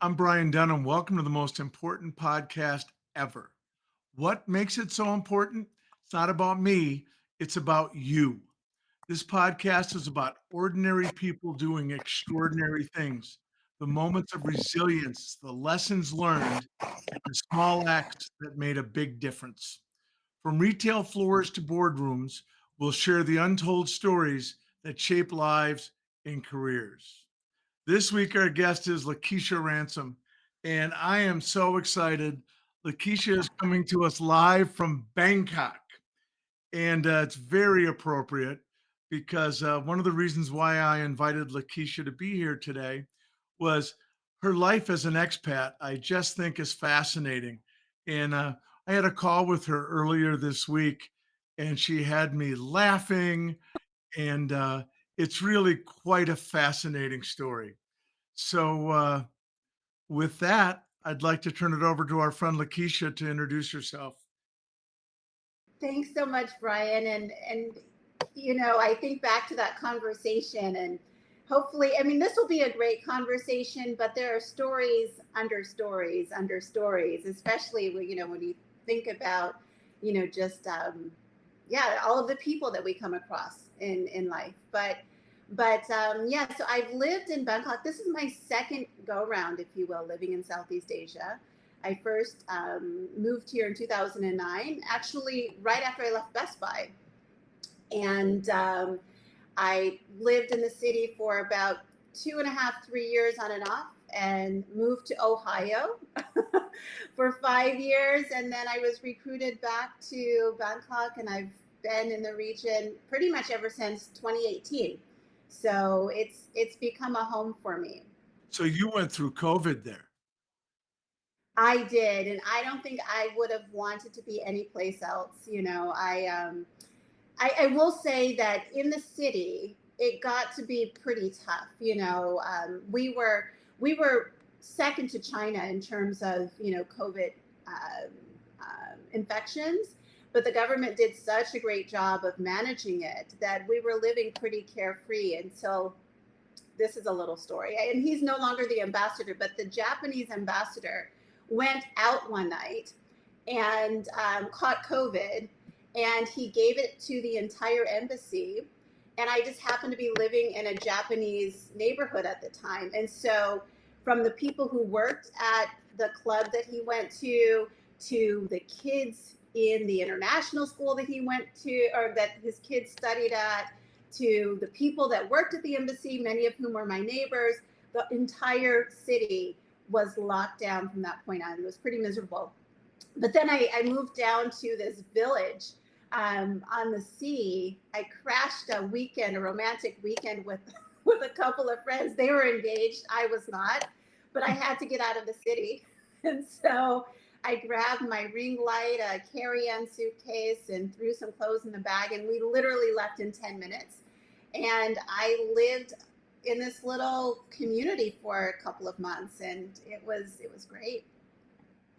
I'm Brian Dunham. Welcome to the most important podcast ever. What makes it so important? It's not about me, it's about you. This podcast is about ordinary people doing extraordinary things, the moments of resilience, the lessons learned, the small acts that made a big difference. From retail floors to boardrooms, we'll share the untold stories that shape lives and careers. This week, our guest is Lakeesha Ransom, and I am so excited. Lakeesha is coming to us live from Bangkok, and it's very appropriate because one of the reasons why I invited Lakeesha to be here today was her life as an expat. I just think is fascinating, and I had a call with her earlier this week, and she had me laughing, and it's really quite a fascinating story. So, with that, I'd like to turn it over to our friend Lakeesha to introduce herself. Thanks so much, Brian. And I think back to that conversation and hopefully, I mean, this will be a great conversation, but there are stories under stories under stories, especially when you think about, just yeah, all of the people that we come across in life. But yeah, so I've lived in Bangkok. This is my second go round, if you will, living in Southeast Asia. I first moved here in 2009, actually right after I left Best Buy. And I lived in the city for about 2.5, 3 years on and off, and moved to Ohio for 5 years. And then I was recruited back to Bangkok, and I've been in the region pretty much ever since 2018. So it's become a home for me. So you went through COVID there. I did, and I don't think I would have wanted to be anyplace else. I will say that in the city, it got to be pretty tough. We were second to China in terms of COVID infections, but the government did such a great job of managing it that we were living pretty carefree until this is a little story. And he's no longer the ambassador, but the Japanese ambassador went out one night and caught COVID, and he gave it to the entire embassy. And I just happened to be living in a Japanese neighborhood at the time. And so, from the people who worked at the club that he went to the kids in the international school that he went to, or that his kids studied at, to the people that worked at the embassy, many of whom were my neighbors, the entire city was locked down from that point on. It was pretty miserable. But then I moved down to this village on the sea. I crashed a romantic weekend with with a couple of friends. They were engaged. I was not, but I had to get out of the city. And so I grabbed my ring light, a carry-on suitcase, and threw some clothes in the bag. And we literally left in 10 minutes. And I lived in this little community for a couple of months, and it was great.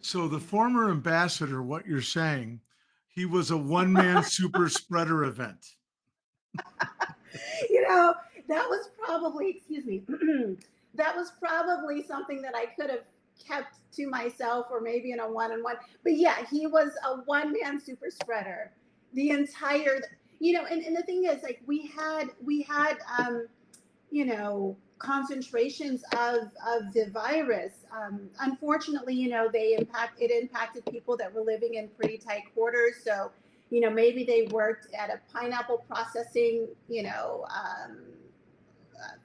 So the former ambassador, what you're saying, he was a one-man super spreader event. you know, that was probably, excuse me, that was probably something that I could have kept to myself, or maybe in a one-on-one. But yeah, he was a one-man super spreader. The entire, and the thing is, like, we had concentrations of the virus. Unfortunately, it impacted people that were living in pretty tight quarters. So, maybe they worked at a pineapple processing,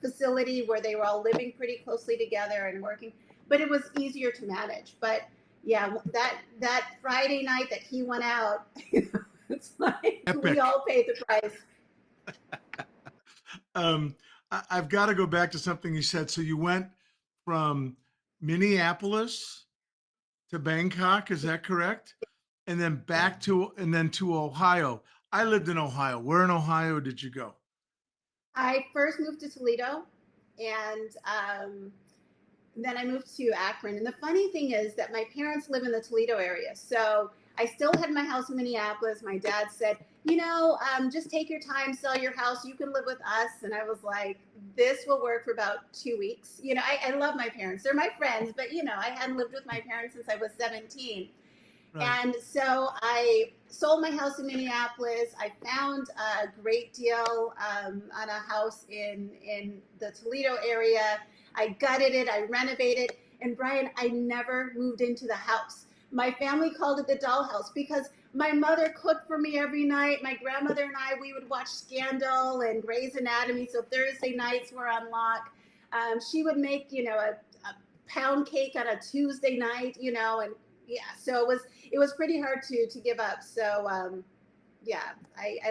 facility where they were all living pretty closely together and working, but it was easier to manage. But yeah, that Friday night that he went out, it's like we Epic. all paid the price. I've got to go back to something you said. So you went from Minneapolis to Bangkok, is that correct? And then to Ohio. I lived in Ohio. Where in Ohio did you go? I first moved to Toledo, and then I moved to Akron. And the funny thing is that my parents live in the Toledo area. So I still had my house in Minneapolis. My dad said, just take your time, sell your house. You can live with us. And I was like, this will work for about 2 weeks. I love my parents. They're my friends, but I hadn't lived with my parents since I was 17. Right. And so I sold my house in Minneapolis. I found a great deal on a house in the Toledo area. I gutted it, I renovated. And Brian, I never moved into the house. My family called it the dollhouse because my mother cooked for me every night. My grandmother and I, we would watch Scandal and Grey's Anatomy. So Thursday nights were on lock. She would make, a pound cake on a Tuesday night, and yeah, so it was pretty hard to give up. So I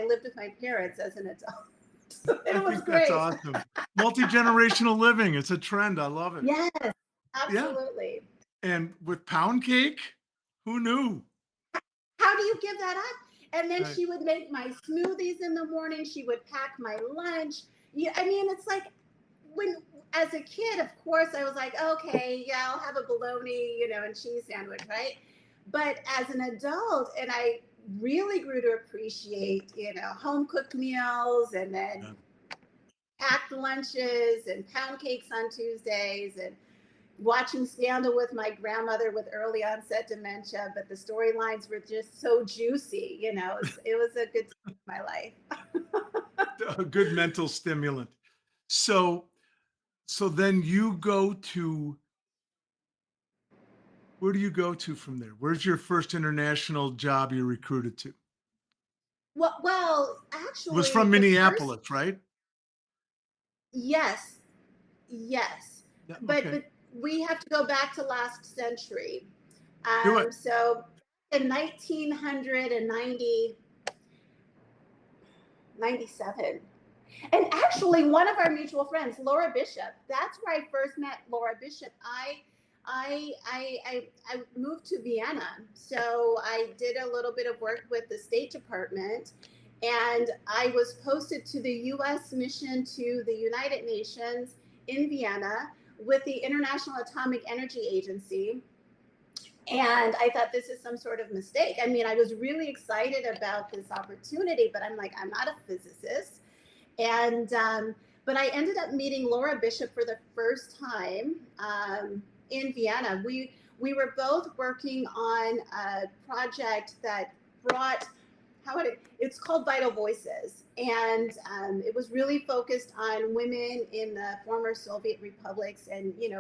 lived with my parents as an adult. It I was think great. that's awesome. Multi-generational living. It's a trend. I love it. Yes, Yeah. absolutely. And with pound cake, who knew? How do you give that up? And then Right. she would make my smoothies in the morning. She would pack my lunch. Yeah, I mean, it's like as a kid, of course, I was like, okay, yeah, I'll have a bologna, and cheese sandwich, right? But as an adult, and I really grew to appreciate, home cooked meals and then packed lunches and pound cakes on Tuesdays and watching Scandal with my grandmother with early onset dementia, but the storylines were just so juicy. It was a good time in my life. A good mental stimulant. So then you go to, where do you go to from there? Where's your first international job you recruited to? Well, It was actually, from the first, Minneapolis, right? yes, yes, Yeah. but Okay. we have to go back to last century. Do it. So in 1990, 97. And actually, one of our mutual friends, Laura Bishop, that's where I first met Laura Bishop. I moved to Vienna, so I did a little bit of work with the State Department, and I was posted to the U.S. mission to the United Nations in Vienna with the International Atomic Energy Agency. And I thought, this is some sort of mistake. I mean, I was really excited about this opportunity, but I'm like, I'm not a physicist. And but I ended up meeting Laura Bishop for the first time in Vienna. We were both working on a project that brought, it's called Vital Voices, and it was really focused on women in the former Soviet republics, and it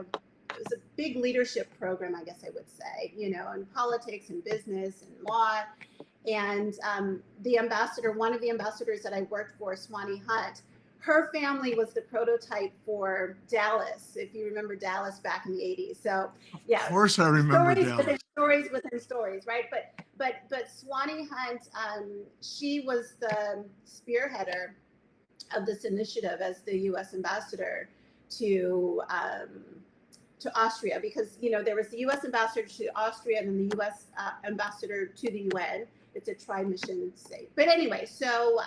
was a big leadership program, I guess I would say, in politics and business and law. And the ambassador, one of the ambassadors that I worked for, Swanee Hunt, her family was the prototype for Dallas, if you remember Dallas back in the 80s. So yeah, Of course I remember stories Dallas. within stories within stories, right? But Swanee Hunt, she was the spearheader of this initiative as the U.S. ambassador to Austria, because there was the U.S. ambassador to Austria and then the U.S. Ambassador to the UN. It's a tri-mission state. But anyway, so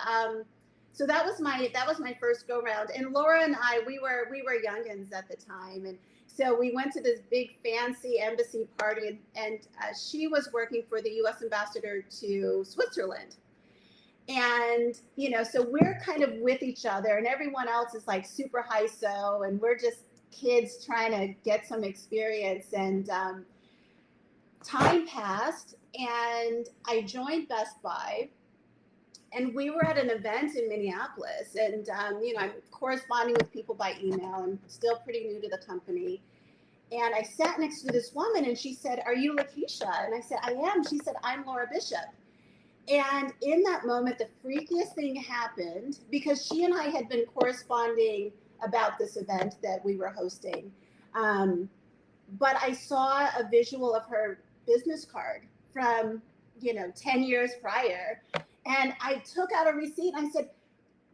that was my first go round. And Laura and I, we were youngins at the time, and so we went to this big fancy embassy party, and she was working for the U.S. ambassador to Switzerland. And so we're kind of with each other, and everyone else is like super high-so, and we're just kids trying to get some experience. And time passed, and I joined Best Buy, and we were at an event in Minneapolis, and I'm corresponding with people by email. I'm still pretty new to the company, and I sat next to this woman, and she said, "Are you Lakeesha?" And I said, "I am." She said, "I'm Laura Bishop." And in that moment, the freakiest thing happened, because she and I had been corresponding about this event that we were hosting. But I saw a visual of her business card from, 10 years prior. And I took out a receipt and I said,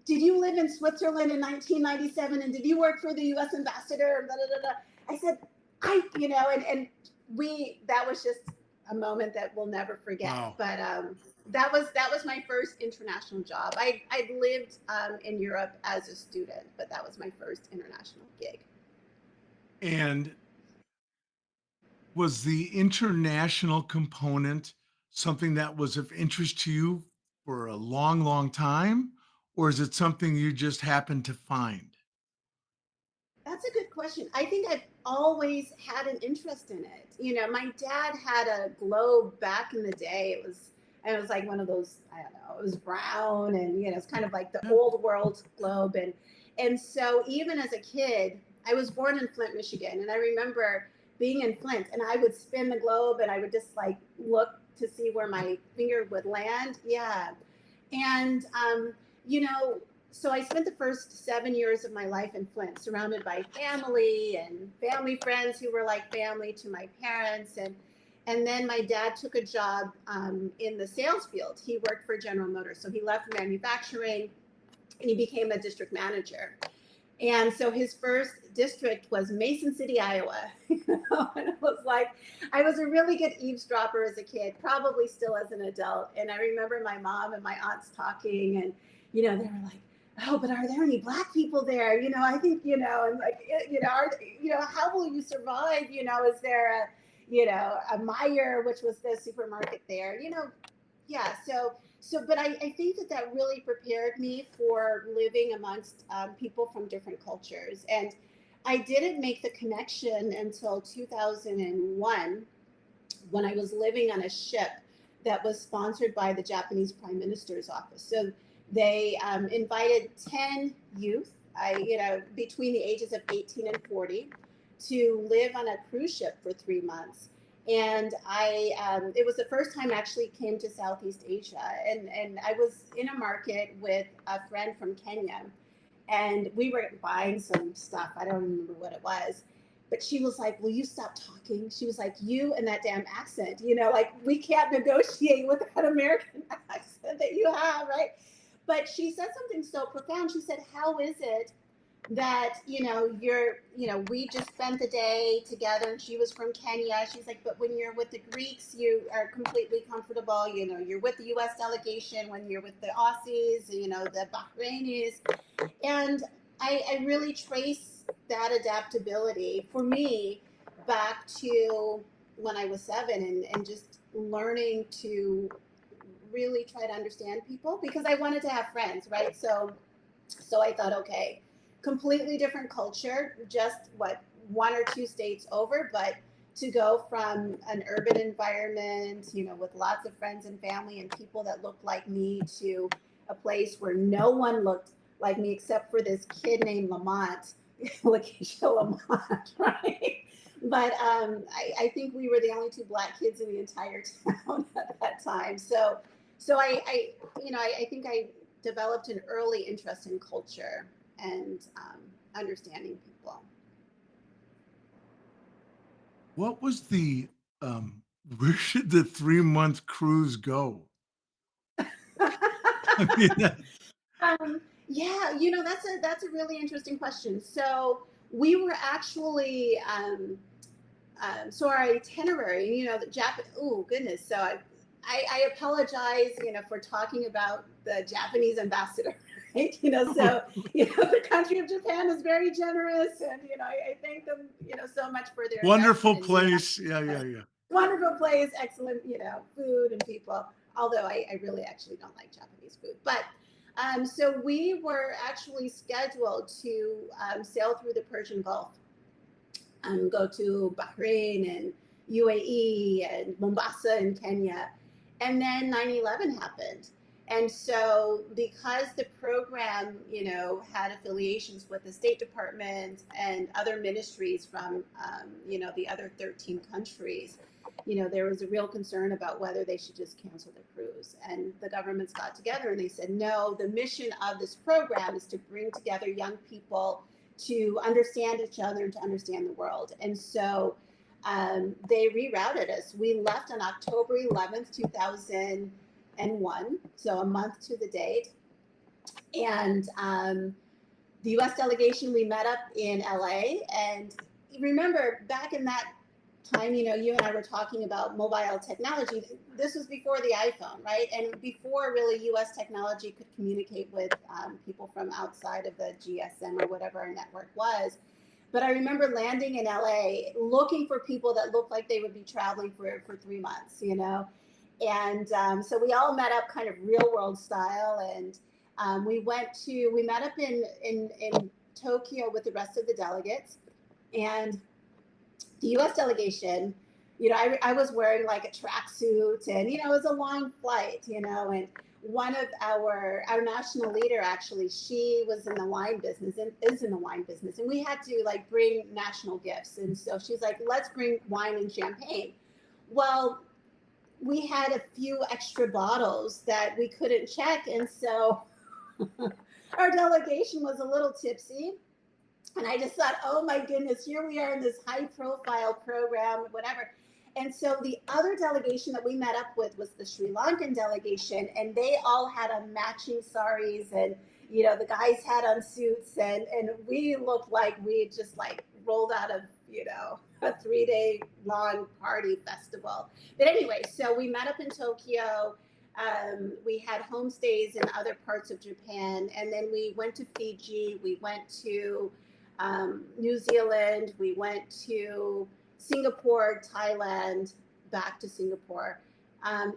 "Did you live in Switzerland in 1997? And did you work for the U.S. ambassador?" Blah, blah, blah, blah. I said, and that was just a moment that we'll never forget. Wow. But that was my first international job. I'd lived in Europe as a student, but that was my first international gig. And was the international component something that was of interest to you for a long, long time? Or is it something you just happened to find? That's a good question. I think I've always had an interest in it. My dad had a globe back in the day. It was like one of those, I don't know, it was brown, and it's kind of like the Yeah. old world globe. And so even as a kid, I was born in Flint, Michigan, and I remember being in Flint, and I would spin the globe, and I would just like look to see where my finger would land. Yeah. And you know, so I spent the first 7 years of my life in Flint, surrounded by family and family friends who were like family to my parents. And then my dad took a job in the sales field. He worked for General Motors, so he left manufacturing and he became a district manager. And so his first district was Mason City, Iowa. And it was like, I was a really good eavesdropper as a kid, probably still as an adult. And I remember my mom and my aunts talking, and, they were like, oh, but are there any Black people there? I think, and like, how will you survive? Is there a Meyer, which was the supermarket there? Yeah. But I think that really prepared me for living amongst people from different cultures. And I didn't make the connection until 2001, when I was living on a ship that was sponsored by the Japanese Prime Minister's office. So they invited 10 youth, between the ages of 18 and 40, to live on a cruise ship for 3 months. And it was the first time I actually came to Southeast Asia. And I was in a market with a friend from Kenya, and we were buying some stuff. I don't remember what it was. But she was like, will you stop talking? She was like, you and that damn accent, like we can't negotiate with that American accent that you have, right? But she said something so profound. She said, how is it that, we just spent the day together, and she was from Kenya. She's like, but when you're with the Greeks, you are completely comfortable. You're with the US delegation. When you're with the Aussies, the Bahrainis. And I really trace that adaptability for me back to when I was 7, and just learning to really try to understand people, because I wanted to have friends, right? So I thought, okay, completely different culture, just what, 1 or 2 states over, but to go from an urban environment, with lots of friends and family and people that looked like me, to a place where no one looked like me except for this kid named Lamont, Lakeesha Lamont, right? But I think we were the only 2 Black kids in the entire town at that time. So I think I developed an early interest in culture and understanding people. What was where should the 3 month cruise go? I mean, Yeah, that's a really interesting question. So we were actually so our itinerary, the Japan. Oh goodness! So I apologize, for talking about the Japanese ambassador, right? So the country of Japan is very generous, and I thank them, so much for their wonderful investment in the United place. Yeah, yeah, States. yeah. Wonderful place, excellent, food and people. Although I really actually don't like Japanese food, but so we were actually scheduled to sail through the Persian Gulf, go to Bahrain and UAE and Mombasa in Kenya. And then 9/11 happened. And so, because the program, had affiliations with the State Department and other ministries from, the other 13 countries, there was a real concern about whether they should just cancel the cruise. And the governments got together and they said, no, the mission of this program is to bring together young people to understand each other and to understand the world. And so they rerouted us. We left on October 11th, 2001, so a month to the date. And the US delegation, we met up in LA. And remember, back in that time, you and I were talking about mobile technology. This was before the iPhone, right? And before really US technology could communicate with people from outside of the GSM or whatever our network was. But I remember landing in LA looking for people that looked like they would be traveling for 3 months, And so we all met up kind of real world style, and we met up in Tokyo with the rest of the delegates, and the U.S. delegation. I was wearing like a tracksuit, and it was a long flight, and one of our national leader, actually, she was in the wine business and is in the wine business, and we had to like bring national gifts, and so she's like, let's bring wine and champagne. Well, we had a few extra bottles that we couldn't check, and so our delegation was a little tipsy. And I just thought, oh my goodness, here we are in this high profile program, whatever. And so the other delegation that we met up with was the Sri Lankan delegation, and they all had on matching saris, and the guys had on suits, and we looked like we just like rolled out of a 3-day long party festival. But anyway, so we met up in Tokyo. We had homestays in other parts of Japan, and then we went to Fiji. We went to New Zealand. We went to Singapore, Thailand, back to Singapore.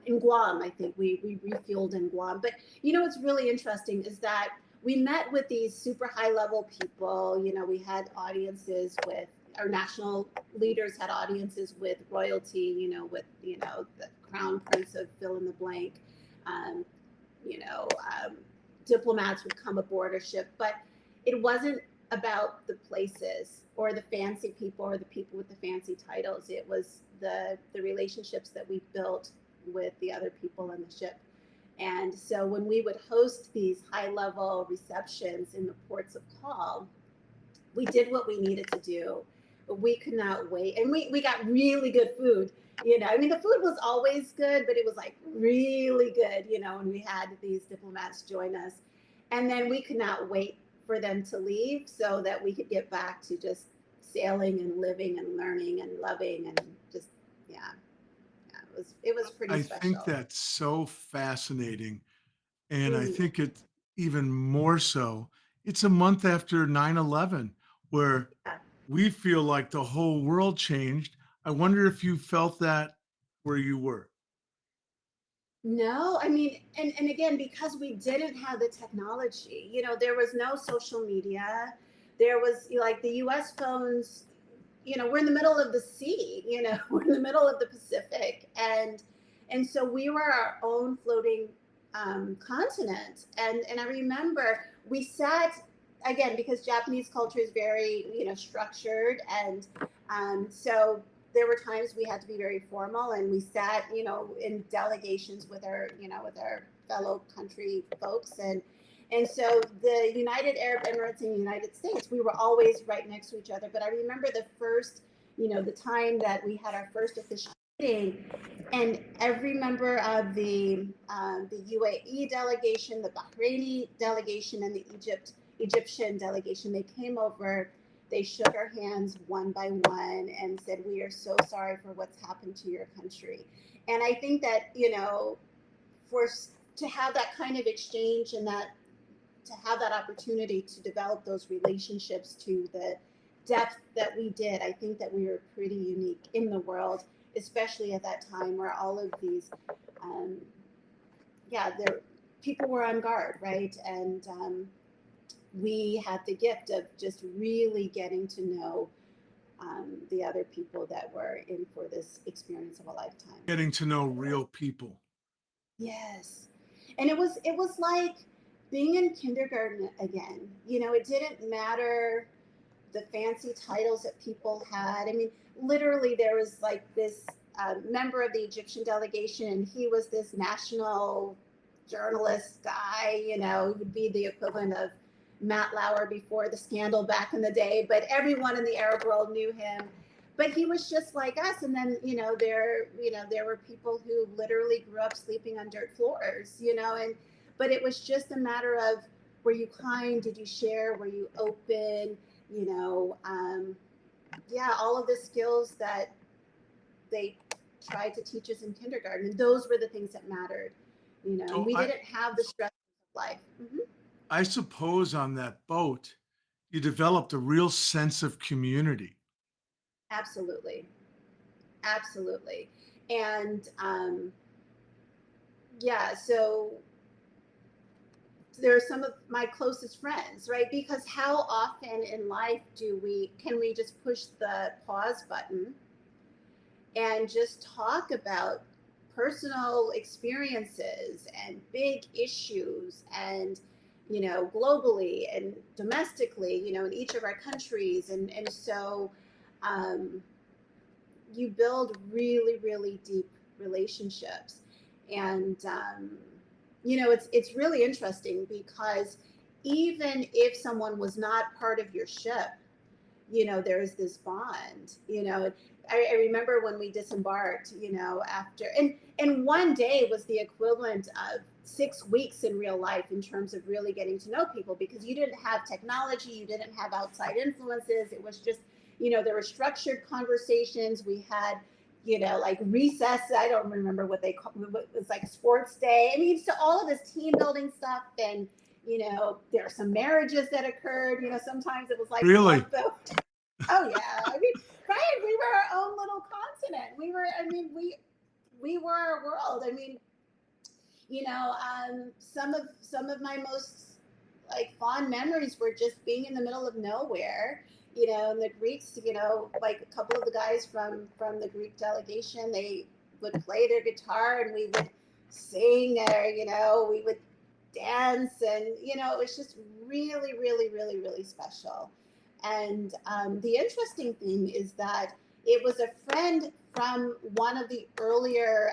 In Guam, I think we refueled in Guam. But what's really interesting is that we met with these super high level people. We had audiences with our national leaders, had audiences with royalty, with the crown prince of fill in the blank. Um, Diplomats would come aboard a ship, but it wasn't about the places or the fancy people or the people with the fancy titles. It was the relationships that we built with the other people on the ship. And so when we would host these high level receptions in the ports of call, we did what we needed to do. We could not wait. And we got really good food. I mean, the food was always good, but it was like really good, and we had these diplomats join us. And then we could not wait for them to leave so that we could get back to just sailing and living and learning and loving, and just, yeah, it was pretty I special. think that's so fascinating. And I Mm. think it's even more so. It's a month after 9/11, where Yeah. we feel like the whole world changed. I wonder if you felt that where you were. No, I mean, and again, because we didn't have the technology, there was no social media. There was like the US phones, we're in the middle of the sea, we're in the middle of the Pacific. And so we were our own floating continent. And I remember we sat, again, because Japanese culture is very, structured. And so there were times we had to be very formal, and we sat, in delegations with our fellow country folks. And so the United Arab Emirates and the United States, we were always right next to each other. But I remember the first, the time that we had our first official meeting, and every member of the UAE delegation, the Bahraini delegation, and the Egyptian delegation, they came over. They shook our hands one by one and said, "We are so sorry for what's happened to your country." And I think that for to have that kind of exchange, and that to have that opportunity to develop those relationships to the depth that we did, I think that we were pretty unique in the world, especially at that time where all of these, um, yeah, there people were on guard, right? And we had the gift of just really getting to know the other people that were in for this experience of a lifetime. Getting to know real people. Yes. And it was like being in kindergarten again. It didn't matter the fancy titles that people had. I mean, literally there was like this member of the Egyptian delegation, and he was this national journalist guy, who would be the equivalent of Matt Lauer before the scandal back in the day, but everyone in the Arab world knew him. But he was just like us. And then, there were people who literally grew up sleeping on dirt floors, and but it was just a matter of, were you kind? Did you share? Were you open? Yeah, all of the skills that they tried to teach us in kindergarten. And those were the things that mattered, and So we didn't have the stress of life. I suppose on that boat, you developed a real sense of community. Absolutely. Absolutely. And yeah, so they're some of my closest friends, right? Because how often in life can we just push the pause button and just talk about personal experiences and big issues and globally and domestically, in each of our countries, and so um, you build really, really deep relationships. And it's really interesting because even if someone was not part of your ship, there's this bond. I remember when we disembarked, after, and one day was the equivalent of 6 weeks in real life in terms of really getting to know people, because you didn't have technology, you didn't have outside influences. It was just, there were structured conversations. We had, like recess. I don't remember what they call it. Was like sports day. I mean, so all of this team building stuff. And, there are some marriages that occurred. Sometimes it was like Really? love boat. Oh yeah. I mean, right. We were our own little continent. We were our world. I mean, some of my most like fond memories were just being in the middle of nowhere. And the Greeks, like a couple of the guys from the Greek delegation, they would play their guitar and we would sing, or we would dance, and it was just really, really, really, really special. And the interesting thing is that it was a friend from one of the earlier,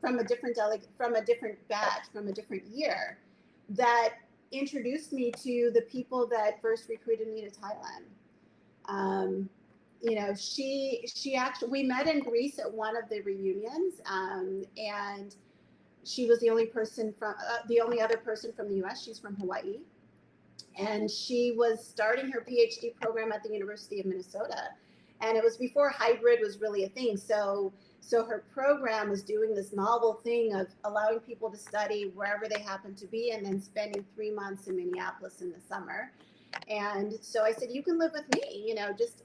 from a different from a different batch, from a different year, that introduced me to the people that first recruited me to Thailand. Um, she actually, we met in Greece at one of the reunions, and she was the only other person from the U.S. She's from Hawaii, and she was starting her PhD program at the University of Minnesota, and it was before hybrid was really a thing. So her program was doing this novel thing of allowing people to study wherever they happen to be, and then spending 3 months in Minneapolis in the summer. And so I said, you can live with me, just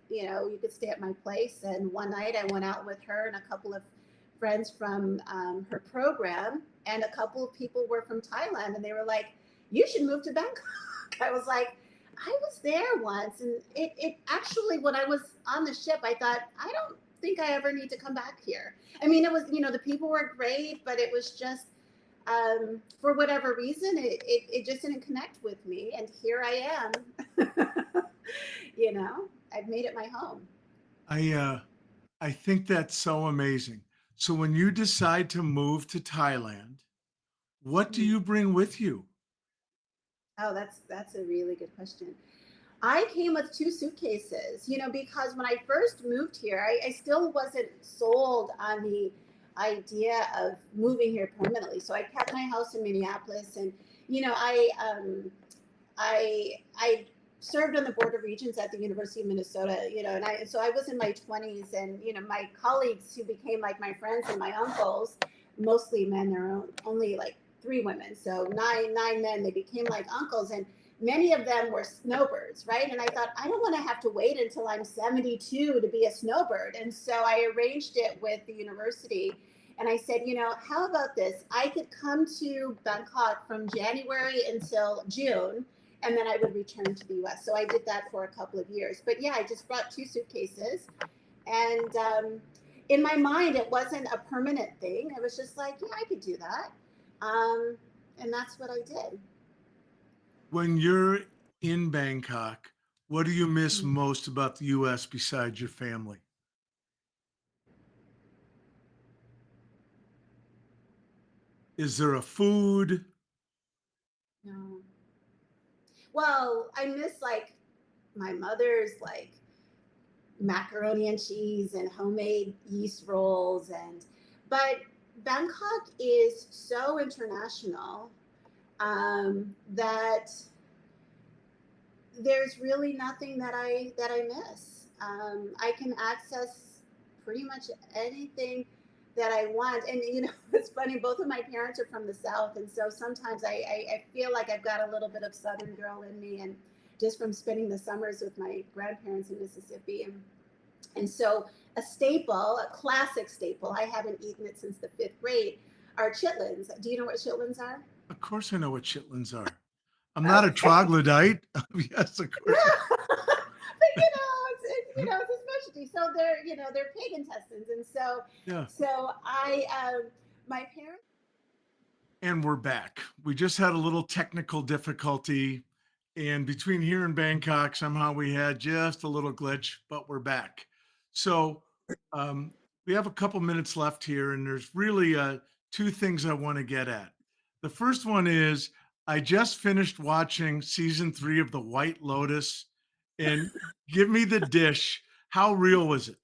you could stay at my place. And one night I went out with her and a couple of friends from her program, and a couple of people were from Thailand, and they were like, you should move to Bangkok. I was like, I was there once, and it actually, when I was on the ship, I thought, I don't think I ever need to come back here. I mean, it was, the people were great, but it was just, for whatever reason, it just didn't connect with me. And here I am, I've made it my home. I think that's so amazing. So when you decide to move to Thailand, what do you bring with you? Oh, that's a really good question. I came with 2 suitcases, because when I first moved here, I still wasn't sold on the idea of moving here permanently. So I kept my house in Minneapolis, and I served on the board of regents at the University of Minnesota, and so I was in my 20s, and my colleagues who became like my friends and my uncles, mostly men. There are only like 3 women, so nine men. They became like uncles, and many of them were snowbirds, right? And I thought, I don't want to have to wait until I'm 72 to be a snowbird. And so I arranged it with the university. And I said, how about this? I could come to Bangkok from January until June, and then I would return to the US. So I did that for a couple of years. But yeah, I just brought 2 suitcases. And in my mind, it wasn't a permanent thing. It was just like, yeah, I could do that. And that's what I did. When you're in Bangkok, what do you miss most about the US besides your family? Is there a food? No. Well, I miss like my mother's like macaroni and cheese and homemade yeast rolls, but Bangkok is so international, that there's really nothing that I miss. I can access pretty much anything that I want. And it's funny, both of my parents are from the South, and so sometimes I feel like I've got a little bit of Southern girl in me, and just from spending the summers with my grandparents in Mississippi. And so a staple, a classic staple, I haven't eaten it since the 5th grade, are chitlins. Do you know what chitlins are? Of course I know what chitlins are. I'm not a Okay. troglodyte. Yes, of Yeah, course. but it's a specialty. So they're pig intestines, and Yeah. so I my parents. And we're back. We just had a little technical difficulty. And between here and Bangkok, somehow we had just a little glitch, but we're back. So um, we have a couple minutes left here, and there's really two things I want to get at. The first one is I just finished watching season 3 of The White Lotus, and give me the dish. How real was it?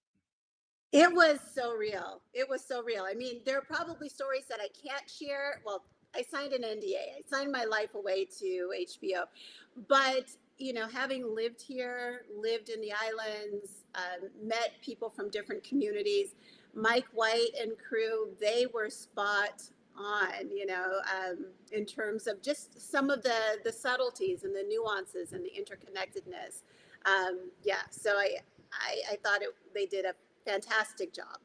It was so real. It was so real. I mean, there are probably stories that I can't share. Well, I signed an NDA. I signed my life away to HBO. But, having lived here, lived in the islands, met people from different communities, Mike White and crew, they were spot on, in terms of just some of the subtleties and the nuances and the interconnectedness. Yeah, so I thought they did a fantastic job.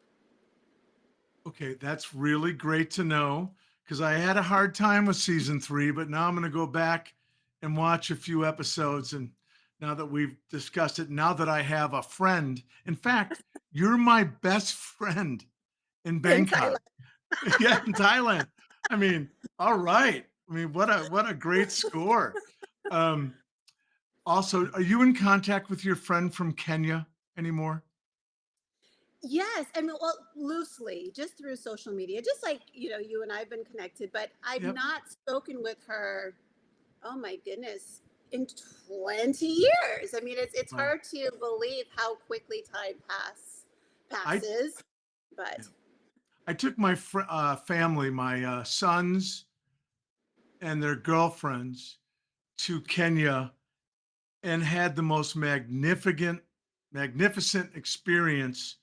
Okay, that's really great to know because I had a hard time with season 3, but now I'm going to go back and watch a few episodes. And now that we've discussed it, now that I have a friend, in fact, you're my best friend in In Bangkok. Thailand. Yeah, in Thailand. I mean, all right. I mean, what a great score. Um, Also, are you in contact with your friend from Kenya anymore? Yes, I mean, well, loosely, just through social media, just like you and I've been connected, but I've Yep. not spoken with her. Oh my goodness, in 20 years. I mean, it's Wow. hard to believe how quickly time I passes, yeah. but I took my family, my sons and their girlfriends to Kenya and had the most magnificent experience.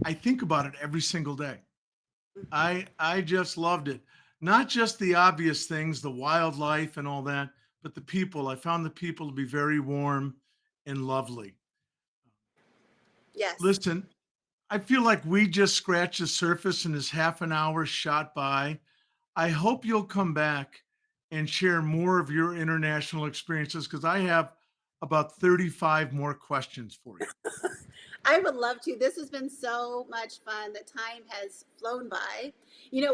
I think about it every single day. mhm. I just loved it. Not just the obvious things, the wildlife and all that, but the people. I found the people to be very warm and lovely. Yes. Listen, I feel like we just scratched the surface and this half an hour shot by. I hope you'll come back and share more of your international experiences because I have about 35 more questions for you. I would love to. This has been so much fun. The time has flown by.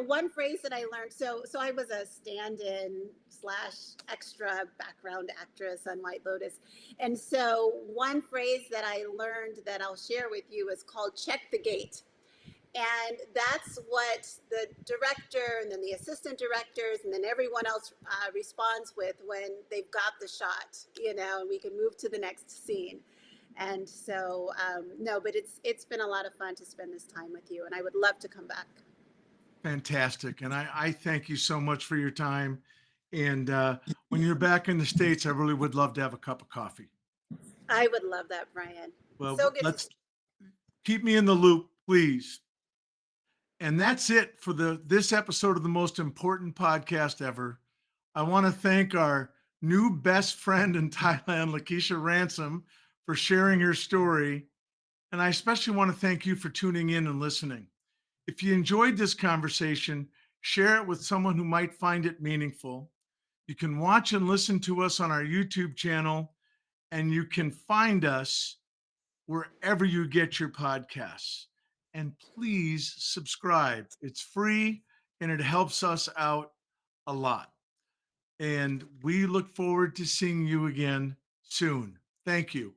One phrase that I learned. So I was a stand-in slash extra background actress on White Lotus, and so one phrase that I learned that I'll share with you is called "check the gate." And that's what the director and then the assistant directors and then everyone else responds with when they've got the shot, and we can move to the next scene. And so no, but it's been a lot of fun to spend this time with you, and I would love to come back. Fantastic. And I thank you so much for your time. And when you're back in the States, I really would love to have a cup of coffee. I would love that, Brian. So Well, good to let's see keep me in the loop, please. And you. that's it for this episode of the most important podcast ever. I want to thank our new best friend in Thailand, Lakeesha Ransom, for sharing her story. And I especially want to thank you for tuning in and listening. If you enjoyed this conversation, share it with someone who might find it meaningful. You can watch and listen to us on our YouTube channel, and you can find us wherever you get your podcasts. And please subscribe. It's free and it helps us out a lot. And we look forward to seeing you again soon. Thank you.